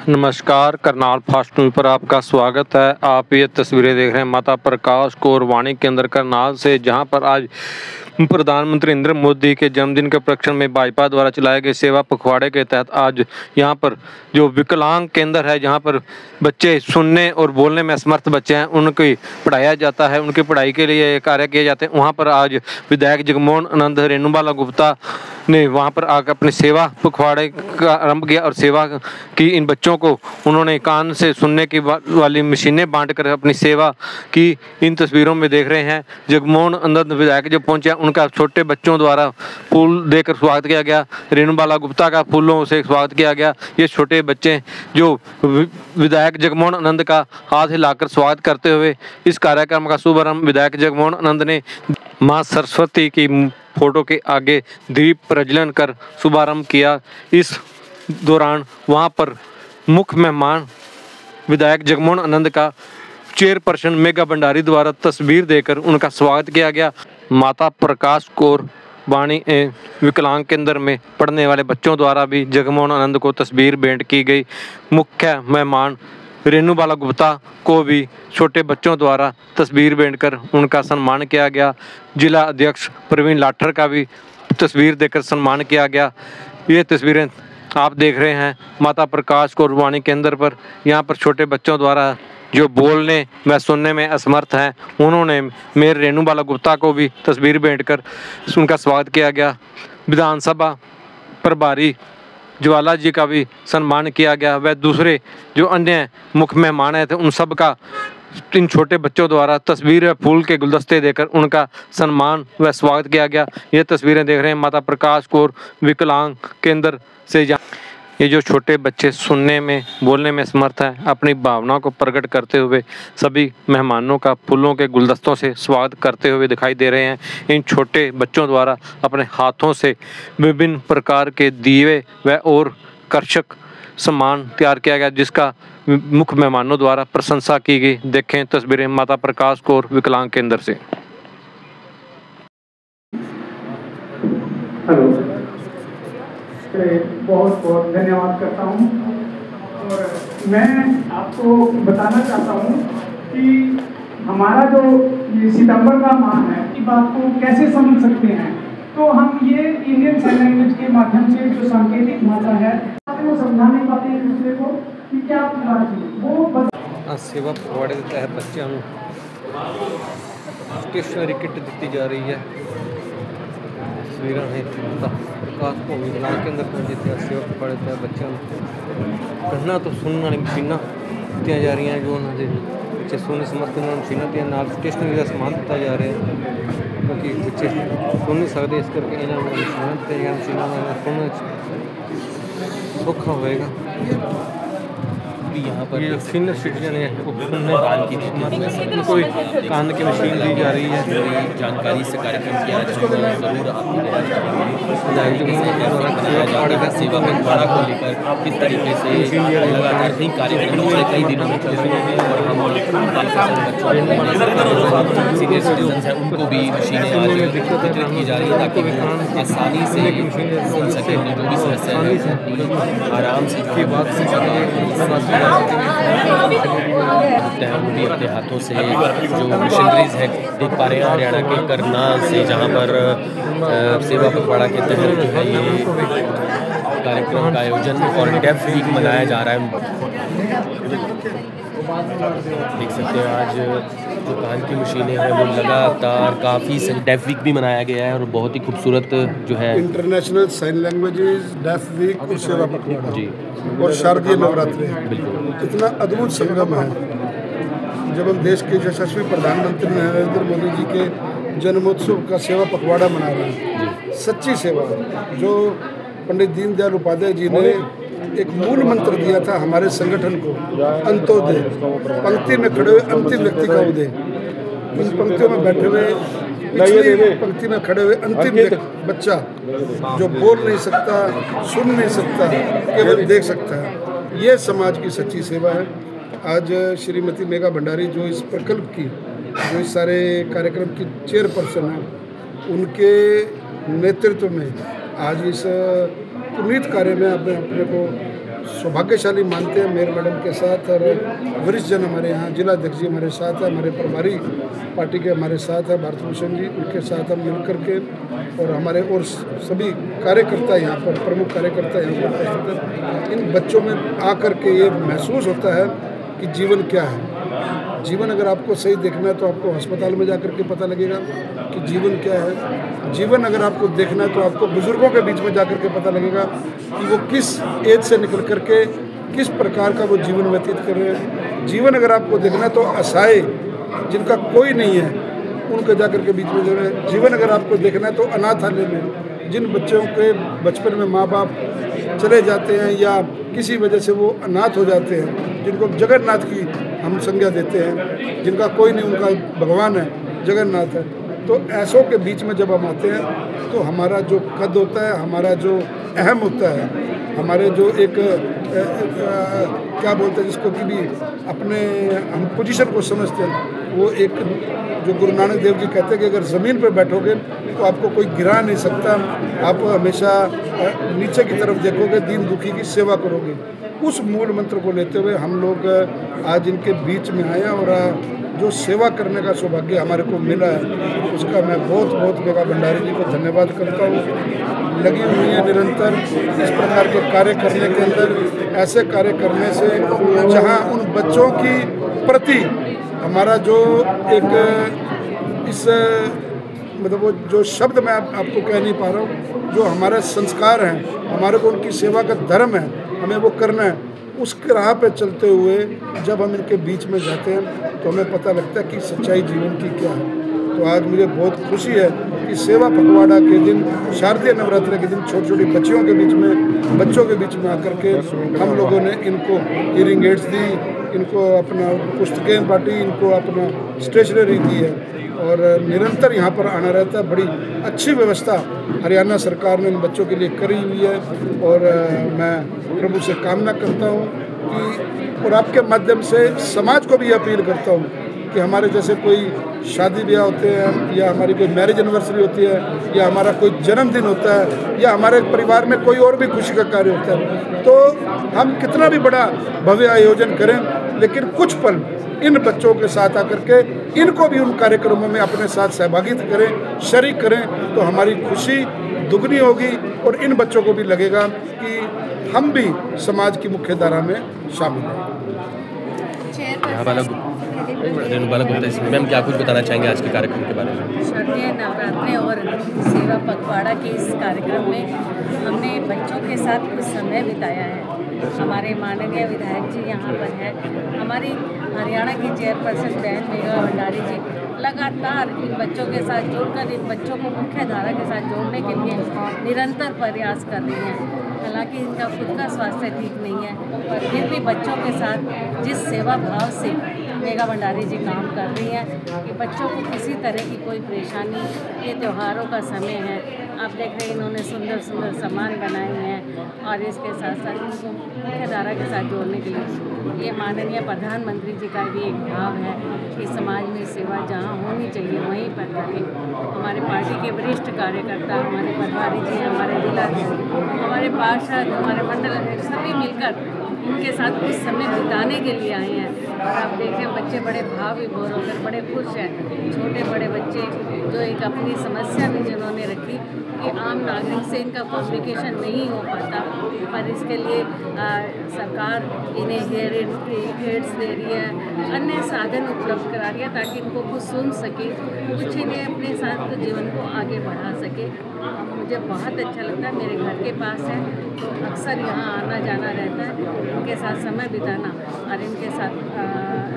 नमस्कार, Karnal fast news पर आपका स्वागत है। आप ये तस्वीरें देख रहे हैं माता प्रकाश कौर वाणी केंद्र करनाल से, जहां पर आज प्रधानमंत्री नरेंद्र मोदी के जन्मदिन के उपलक्ष्य में भाजपा द्वारा चलाए गए सेवा पखवाड़े के तहत आज यहां पर जो विकलांग केंद्र है, जहां पर बच्चे सुनने और बोलने में असमर्थ बच्चे हैं, उनकी पढ़ाया जाता है, उनकी पढ़ाई के लिए कार्य किए जाते हैं। वहां पर आज विधायक जगमोहन आनंद रेणुबाला गुप्ता ने वहां पर आकर अपनी सेवा पखवाड़े का आरंभ किया और सेवा की। इन बच्चों को उन्होंने कान से सुनने की वाली मशीनें बांटकर अपनी सेवा की। इन तस्वीरों में देख रहे हैं जगमोहन आनंद विधायक जब पहुंचे, उनका छोटे बच्चों द्वारा फूल देकर स्वागत किया गया। रेणुबाला गुप्ता का फूलों से स्वागत किया गया। ये छोटे बच्चे जो विधायक जगमोहन आनंद का हाथ हिलाकर स्वागत करते हुए इस कार्यक्रम का शुभारंभ विधायक जगमोहन आनंद ने मां सरस्वती की फोटो के आगे दीप प्रज्वलन कर शुभारंभ किया। इस दौरान वहां पर मुख्य मेहमान विधायक जगमोहन आनंद का चेयरपर्सन मेघा भंडारी द्वारा तस्वीर देकर उनका स्वागत किया गया। माता प्रकाश कौर वाणी विकलांग केंद्र में पढ़ने वाले बच्चों द्वारा भी जगमोहन आनंद को तस्वीर भेंट की गई। मुख्य मेहमान रेणुबाला गुप्ता को भी छोटे बच्चों द्वारा तस्वीर भेंट कर उनका सम्मान किया गया। जिला अध्यक्ष प्रवीण लाठर का भी तस्वीर देकर सम्मान किया गया। ये तस्वीरें आप देख रहे हैं माता प्रकाश कौर वाणी केंद्र पर। यहाँ पर छोटे बच्चों द्वारा जो बोलने व सुनने में असमर्थ हैं, उन्होंने मेयर रेणुबाला गुप्ता को भी तस्वीर भेंट कर उनका स्वागत किया गया। विधानसभा प्रभारी ज्वाला जी का भी सम्मान किया गया। वह दूसरे जो अन्य मुख्य मेहमान आए थे, उन सब का इन छोटे बच्चों द्वारा तस्वीर व फूल के गुलदस्ते देकर उनका सम्मान व स्वागत किया गया। ये तस्वीरें देख रहे हैं माता प्रकाश कौर विकलांग केंद्र से। ये जो छोटे बच्चे सुनने में बोलने में समर्थ हैं, अपनी भावनाओं को प्रकट करते हुए सभी मेहमानों का फूलों के गुलदस्तों से स्वागत करते हुए दिखाई दे रहे हैं। इन छोटे बच्चों द्वारा अपने हाथों से विभिन्न प्रकार के दीवे व और कर्षक सामान तैयार किया गया, जिसका मुख्य मेहमानों द्वारा प्रशंसा की गई। देखें तस्वीरें माता प्रकाश कौर विकलांग केंद्र से। हेलो, बहुत बहुत धन्यवाद करता हूँ। और मैं आपको बताना चाहता हूँ कि हमारा जो ये सितंबर का माह है, इस बात को कैसे समझ सकते हैं। तो हम ये इंडियन साइन लैंग्वेज के माध्यम से जो सांकेतिक भाषा है, वो समझा नहीं पाते एक दूसरे को कि क्या वो सेवा पखवाड़े के तहत बच्चों स्टेशनरी किट दी जा रही है। तस्वीर है प्रकाश को विकलांग केंद्र पहुंचे थे। सेवा पखवाड़े के तहत बच्चों कहना तो सुनने वाली मशीना दी जा रही हैं, जो उन्होंने बच्चे सुनने समझते उन्होंने मशीना दी नाल स्टेशनरी का समान दिता जा रहा है, क्योंकि बच्चे सुन नहीं सकते। इस करके इन्होंने मशीना दी गई। मशीना सुनने सौखा होएगा। यहाँ पर ये सीनियर सिटीजन है, सुनने कोई कान की मशीन दी जा रही है। जानकारी से कार्यक्रम किया जरूर आपकी सेवा पखवाड़ा को लेकर किस तरीके से लगातार कई कार्यक्रम पिछले कई दिनों में चल रहे हैं और हम सीनियर सिटीजन हैं उनको भी मशीनें आज वितरित की जा रही है, ताकि वो आसानी से सुन सकें। जो भी समस्या है आराम से की बात वो भी अपने हाथों से जो मशीनरीज है देख पा रहे हैं हरियाणा के करनाल से, जहाँ पर सेवा पखवाड़ा के तहत जो है ये कार्यक्रम का आयोजन और डेफ वीक मनाया जा रहा है। देख सकते हैं आज जो कान की मशीनें हैं वो लगातार काफ़ी डेफ वीक भी मनाया गया है और बहुत ही खूबसूरत जो है international sign languages deaf week और सेवा पखवाड़ा जी और शारदीय नवरात्रि बिल्कुल इतना अद्भुत संगम है। जब हम देश के यशस्वी प्रधानमंत्री नरेंद्र मोदी जी के जन्मोत्सव का सेवा पखवाड़ा मना रहे हैं, सच्ची सेवा जो पंडित दीनदयाल उपाध्याय जी ने एक मूल मंत्र दिया था हमारे संगठन को, अंत्योदय, पंक्ति में खड़े हुए अंतिम व्यक्ति का उदय। इन पंक्तियों में बैठे हुए पिछली पंक्ति में खड़े हुए अंतिम बच्चा जो बोल नहीं सकता, सुन नहीं सकता, केवल देख सकता है, ये समाज की सच्ची सेवा है। आज श्रीमती मेघा भंडारी जो इस प्रकल्प की, जो इस सारे कार्यक्रम की चेयरपर्सन है, उनके नेतृत्व में आज इस पुनीत कार्य में अपने को सौभाग्यशाली मानते हैं मेयर मैडम के साथ, और वरिष्ठ जन हमारे यहाँ जिला अध्यक्ष जी हमारे साथ है, हमारे प्रभारी पार्टी के हमारे साथ है भारत भूषण जी, उनके साथ हम मिलकर के, और हमारे और सभी कार्यकर्ता यहाँ पर, प्रमुख कार्यकर्ता यहाँ पर उपस्थित हैं। इन बच्चों में आकर के ये महसूस होता है कि जीवन क्या है। जीवन अगर आपको सही देखना है तो आपको अस्पताल में जाकर के पता लगेगा कि जीवन क्या है। जीवन अगर आपको देखना है तो आपको बुजुर्गों के बीच में जाकर के पता लगेगा कि वो किस एज से निकल कर के किस प्रकार का वो जीवन व्यतीत कर रहे हैं। जीवन अगर आपको देखना है तो असहाय जिनका कोई नहीं है उनके जाकर के बीच में जो है। जीवन अगर आपको देखना है तो अनाथालय में जिन बच्चों के बचपन में माँ बाप चले जाते हैं या किसी वजह से वो अनाथ हो जाते हैं, जिनको जगन्नाथ की हम संज्ञा देते हैं, जिनका कोई नहीं, उनका भगवान है, जगन्नाथ है, तो ऐसों के बीच में जब हम आते हैं तो हमारा जो कद होता है, हमारा जो अहम होता है, हमारे जो एक क्या बोलते हैं जिसको कि भी अपने हम पोजीशन को समझते हैं, वो एक जो गुरु नानक देव जी कहते हैं कि अगर ज़मीन पर बैठोगे तो आपको कोई गिरा नहीं सकता, आप हमेशा नीचे की तरफ देखोगे, दीन दुखी की सेवा करोगे। उस मूल मंत्र को लेते हुए हम लोग आज इनके बीच में आए और जो सेवा करने का सौभाग्य हमारे को मिला है उसका मैं बहुत बहुत मेघा भंडारी जी को धन्यवाद करता हूँ। लगी हुई है निरंतर इस प्रकार के कार्य करने के अंदर, ऐसे कार्य करने से जहाँ उन बच्चों की प्रति हमारा जो एक इस मतलब वो जो शब्द मैं आपको कह नहीं पा रहा हूँ, जो हमारे संस्कार हैं, हमारे को उनकी सेवा का धर्म है, हमें वो करना है। उस राह पे चलते हुए जब हम इनके बीच में जाते हैं तो हमें पता लगता है कि सच्चाई जीवन की क्या है। तो आज मुझे बहुत खुशी है कि सेवा पखवाड़ा के दिन, शारदीय नवरात्रि के दिन छोटी छोटी बच्चियों के बीच में, बच्चों के बीच में आकर के हम लोगों ने इनको हियरिंग एड्स दी, इनको अपना पुस्तकें बांटी, इनको अपना स्टेशनरी दी है और निरंतर यहाँ पर आना रहता है। बड़ी अच्छी व्यवस्था हरियाणा सरकार ने इन बच्चों के लिए करी हुई है और मैं प्रभु से कामना करता हूँ कि, और आपके माध्यम से समाज को भी अपील करता हूँ कि हमारे जैसे कोई शादी ब्याह होते हैं या हमारी कोई मैरिज एनिवर्सरी होती है या हमारा कोई जन्मदिन होता है या हमारे परिवार में कोई और भी खुशी का कार्य होता है, तो हम कितना भी बड़ा भव्य आयोजन करें लेकिन कुछ पल इन बच्चों के साथ आकर के इनको भी उन कार्यक्रमों में अपने साथ सहभागिता करें, शरीक करें, तो हमारी खुशी दुगनी होगी और इन बच्चों को भी लगेगा कि हम भी समाज की मुख्य धारा में शामिल हैं। मैम क्या कुछ बताना चाहेंगे आज के कार्यक्रम के बारे में? शारदीय नवरात्रि और सेवा पखवाड़ा के इस कार्यक्रम में हमने बच्चों के साथ कुछ समय बिताया है। हमारे माननीय विधायक जी यहाँ पर हैं, हमारी हरियाणा की चेयरपर्सन बहन मेघा भंडारी जी लगातार इन बच्चों के साथ जुड़कर इन बच्चों को मुख्य धारा के साथ जोड़ने के लिए निरंतर प्रयास कर रही हैं। हालांकि इनका खुद का स्वास्थ्य ठीक नहीं है, पर फिर भी बच्चों के साथ जिस सेवा भाव से मेघा भंडारी जी काम कर रही हैं कि बच्चों को किसी तरह की कोई परेशानी, ये त्योहारों का समय है, आप देख रहे हैं इन्होंने सुंदर सुंदर सामान बनाए हुए हैं और इसके साथ साथ इनको मुख्य धारा के साथ जोड़ने के लिए ये माननीय प्रधानमंत्री जी का भी एक भाव है कि समाज में सेवा जहाँ होनी चाहिए वहीं पर करें। हमारे पार्टी के वरिष्ठ कार्यकर्ता, हमारे प्रभारी जी, हमारे जिला, हमारे पार्षद, हमारे मंडल अध्यक्ष सभी मिलकर उनके साथ कुछ समय बिताने के लिए आए हैं और आप देखें बच्चे बड़े भाव विभोर होकर बड़े खुश हैं। छोटे बड़े बच्चे जो एक अपनी समस्या भी जिन्होंने रखी कि आम नागरिक से इनका कम्युनिकेशन नहीं हो पाता, पर इसके लिए सरकार इन्हें हियरिंग एड्स दे रही है, अन्य साधन उपलब्ध करा रही है ताकि इनको कुछ सुन सके, कुछ इन्हें अपने साथ जीवन को आगे बढ़ा सके। मुझे बहुत अच्छा लगता है, मेरे घर के पास है तो अक्सर यहाँ आना जाना रहता है, इनके साथ समय बिताना और इनके साथ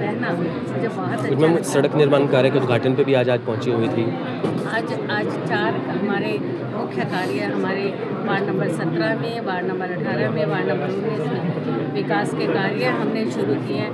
रहना मुझे बहुत अच्छा लगता है। सड़क निर्माण कार्य के उद्घाटन पे भी आज पहुँची हुई थी। आज 4 हमारे मुख्य कार्य हमारे वार्ड नंबर 17 में, वार्ड नंबर 18 में, वार्ड नंबर 19 में विकास के कार्य हमने शुरू किए हैं।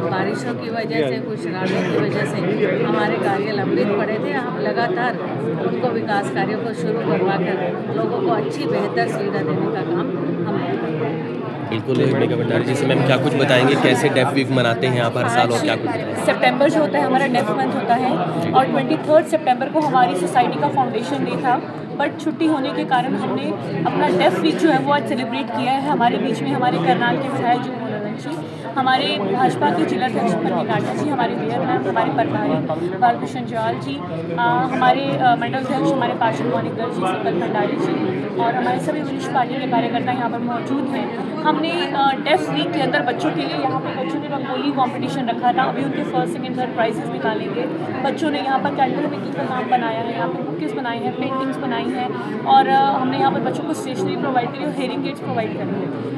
बारिशों की वजह से, कुछ शराबों की वजह से हमारे कार्य लंबित पड़े थे। हम लगातार उनको विकास कार्यों को शुरू करवा कर लोगों को अच्छी बेहतर सुविधा देने का काम हम करते हैं। बिल्कुल मेघा भंडारी जी से मैम क्या कुछ बताएंगे, कैसे डेफ वीक मनाते हैं आप हर साल और क्या कुछ बताएंगे? सितंबर जो होता है हमारा डेफ मंथ होता है और 23 सितंबर को हमारी सोसाइटी का फाउंडेशन डे था, बट छुट्टी होने के कारण हमने अपना डेफ वीक जो है वो आज सेलिब्रेट किया है। हमारे बीच में हमारे करनाल के विधायक जी मनोरंजन जी, हमारे भाजपा के जिलाध्यक्ष मल्लिकार्जुन जी, हमारे मेयर मैम, हमारे प्रभारी बालकृष्ण जाल जी, हमारे मंडल अध्यक्ष हमारे पार्षद मौनिकर जी, सकल भंडारी जी और हमारे सभी वरिष्ठ पार्टी के कार्यकर्ता यहाँ पर मौजूद हैं। हमने डेफ वीक के अंदर बच्चों के लिए यहाँ पर बच्चों ने रंगोली कंपटीशन रखा था। अभी उनके फर्स्ट सेकंड थर्ड प्राइजेस निकालेंगे। बच्चों ने यहाँ पर कैंडल मेकिंग का काम बनाया है, यहाँ पर बुकेस बनाए हैं, पेंटिंग्स बनाई हैं और हमने यहाँ पर बच्चों को स्टेशनरी प्रोवाइड करी और हेयरिंग एड्स प्रोवाइड करेंगे।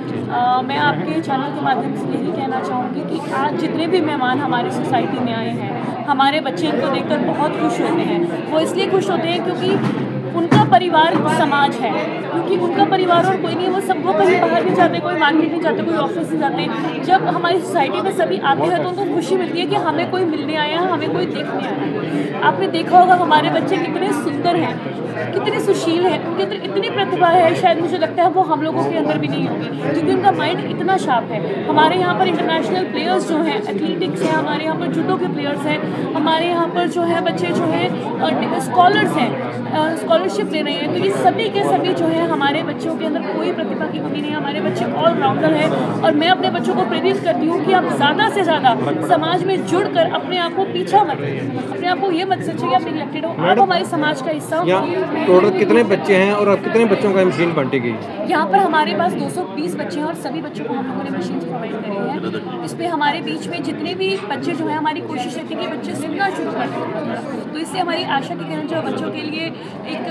मैं आपके चैनल के माध्यम से यही कहना चाहूँगी कि आज जितने भी मेहमान हमारी सोसाइटी में आए हैं, हमारे बच्चे इनको देखकर बहुत खुश होते हैं। वो इसलिए खुश होते हैं क्योंकि उनका परिवार समाज है, क्योंकि उनका परिवार और कोई नहीं, वो सब वो कहीं बाहर नहीं जाते, कोई मार्केट नहीं जाते, कोई ऑफिस नहीं जाते। जब हमारी सोसाइटी में सभी आते हैं तो उनको खुशी मिलती है कि हमें कोई मिलने आया है, हमें कोई देखने आया है। आपने देखा होगा हमारे बच्चे कितने सुंदर हैं, कितने सुशील हैं, उनके अंदर इतनी प्रतिभा है, शायद मुझे लगता है वो हम लोगों के अंदर भी नहीं होगी क्योंकि उनका माइंड इतना शार्प है। हमारे यहाँ पर इंटरनेशनल प्लेयर्स जो हैं, एथलेटिक्स हैं, हमारे यहाँ पर जूडो के प्लेयर्स हैं, हमारे यहाँ पर जो है बच्चे जो हैं स्कॉलर्स हैं, स्कॉलरशिप ले रहे हैं। तो ये सभी के सभी जो है हमारे बच्चों के अंदर कोई प्रतिभा की कमी नहीं है, हमारे बच्चे ऑलराउंडर हैं और मैं अपने बच्चों को प्रेरित करती हूँ कि आप ज़्यादा से ज़्यादा समाज में जुड़कर अपने आप को पीछा मत, अपने आप को ये मत सोचिए कि आप इलेक्टेड हो, आप हमारे समाज का हिस्सा हो। टोटल कितने बच्चे हैं और अब कितने बच्चों का मशीन बांटेगी? यहाँ पर हमारे पास 220 बच्चे हैं और सभी बच्चों को हम लोगों ने मशीन प्रोवाइड करी है। इसमें हमारे बीच में जितने भी बच्चे जो हैं, हमारी कोशिश रहती है कि बच्चे सीखना शुरू कर दें, तो इससे हमारी आशा की किरण जो बच्चों के लिए एक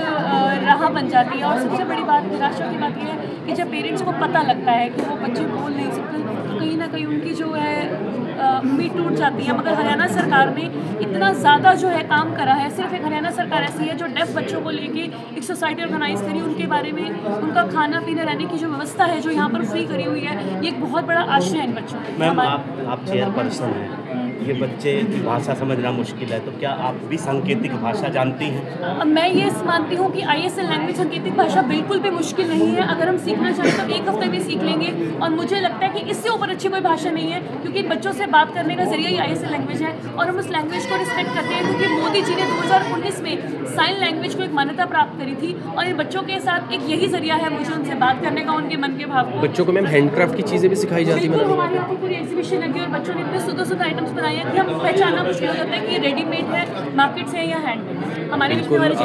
राह बन जाती है। और सबसे बड़ी बात निराशा की बात यह है कि जब पेरेंट्स को पता लगता है कि वो बच्चे बोल नहीं सकते, तो कहीं ना कहीं उनकी जो है उम्मीद टूट जाती है। मगर हरियाणा सरकार ने इतना ज़्यादा जो है काम करा है, सिर्फ एक हरियाणा सरकार ऐसी है जो डेफ बच्चों को लेके एक सोसाइटी ऑर्गेनाइज करी, उनके बारे में उनका खाना पीना रहने की जो व्यवस्था है जो यहाँ पर फ्री करी हुई है, ये एक बहुत बड़ा आश्रय है इन बच्चों को। मैम आप चेयरपर्सन हैं, ये बच्चे की भाषा समझना मुश्किल है, तो क्या आप भी सांकेतिक भाषा जानती हैं? मैं ये मानती हूँ कि ISL लैंग्वेज सांकेतिक भाषा बिल्कुल भी मुश्किल नहीं है। अगर हम सीखना चाहें तो एक हफ्ते में सीख लेंगे और मुझे लगता है कि इससे ऊपर अच्छी कोई भाषा नहीं है, क्योंकि बच्चों से बात करने का जरिया ही ISL लैंग्वेज है और हम उस लैंग्वेज को रिस्पेक्ट करते हैं क्योंकि मोदी जी ने 2019 में साइन लैंग्वेज को एक मान्यता प्राप्त करी थी और इन बच्चों के साथ एक यही जरिया है मुझे उनसे बात करने का, उनके मन के भाव को। बच्चों को मैम हैंडक्राफ्ट की चीज़ें भी सिखाई जाती है? हमारे यहाँ पूरी एग्जीबिशन लगी और बच्चों ने इतने सुंदर आइटम्स बनाए हैं कि हम पहचानना मुश्किल हो जाता है कि ये रेडीमेड है, मार्केट से या हैंडमेड। हमारे बीच में हमारे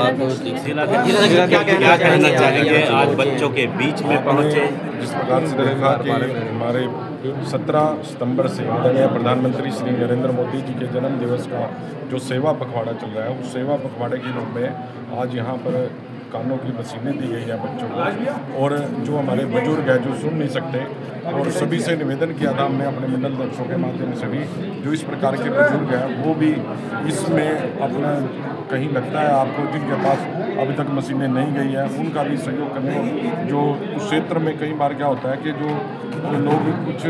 क्या कहना चाहेंगे आज बच्चों के बीच में पहुँचे? जिस प्रकार से देखा कि हमारे 17 सितंबर से आदरणीय प्रधानमंत्री श्री नरेंद्र मोदी जी के जन्म दिवस का जो सेवा पखवाड़ा चल रहा है, उस सेवा पखवाड़े के रूप में आज यहाँ पर कानों की मशीनें दी गई हैं बच्चों को, और जो हमारे बुजुर्ग हैं जो सुन नहीं सकते, और सभी से निवेदन किया था हमने अपने मंडल अध्यक्षों के माध्यम से भी, जो इस प्रकार के बुजुर्ग हैं वो भी इसमें अपना कहीं लगता है आपको जिनके पास अभी तक मशीनें नहीं गई हैं उनका भी सहयोग करने। जो उस क्षेत्र में कई बार क्या होता है कि जो लोग कुछ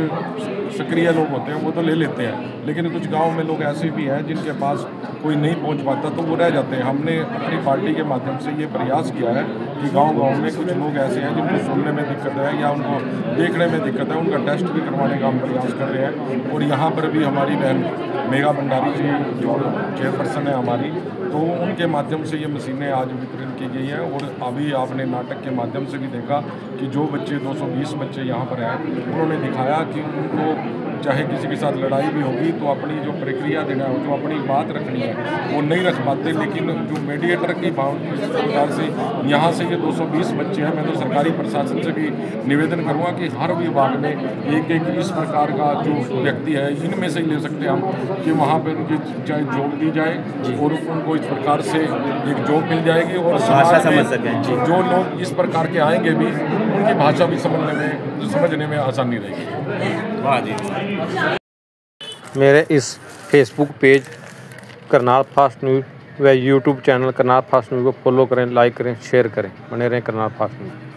सक्रिय लोग होते हैं वो तो ले लेते हैं, लेकिन कुछ गांव में लोग ऐसे भी हैं जिनके पास कोई नहीं पहुंच पाता तो वो रह जाते हैं। हमने अपनी पार्टी के माध्यम से ये प्रयास किया है कि गांव-गांव में कुछ लोग ऐसे हैं जिनको सुनने में दिक्कत है या उनको देखने में दिक्कत है, उनका टेस्ट भी करवाने का हम प्रयास कर रहे हैं। और यहाँ पर भी हमारी बहन मेघा भंडारी जी जो चेयरपर्सन है हमारी, तो उनके माध्यम से ये मशीनें आज वितरण की गई हैं। और अभी आपने नाटक के माध्यम से भी देखा कि जो बच्चे 220 बच्चे यहाँ पर हैं, उन्होंने दिखाया कि उनको चाहे किसी के साथ लड़ाई भी होगी तो अपनी जो प्रक्रिया देना है, जो अपनी बात रखनी है वो नहीं रख पाते, लेकिन जो मीडिएटर की भाव इस प्रकार से यहाँ से ये 220 बच्चे हैं। मैं तो सरकारी प्रशासन से भी निवेदन करूँगा कि हर विभाग में एक इस प्रकार का जो व्यक्ति है, इनमें से ही ले सकते हैं हम, कि वहाँ पर उनकी चाहे जॉब दी जाए और उनको इस प्रकार से एक जॉब मिल जाएगी और भाषा समझ सकें। जो लोग इस प्रकार के आएंगे भी उनकी भाषा भी समझने में आसानी रहेगी। वाह जी। मेरे इस Facebook page Karnal fast news व YouTube channel Karnal fast news को फॉलो करें, लाइक करें, शेयर करें, बने रहें करनाल फास्ट न्यूज़।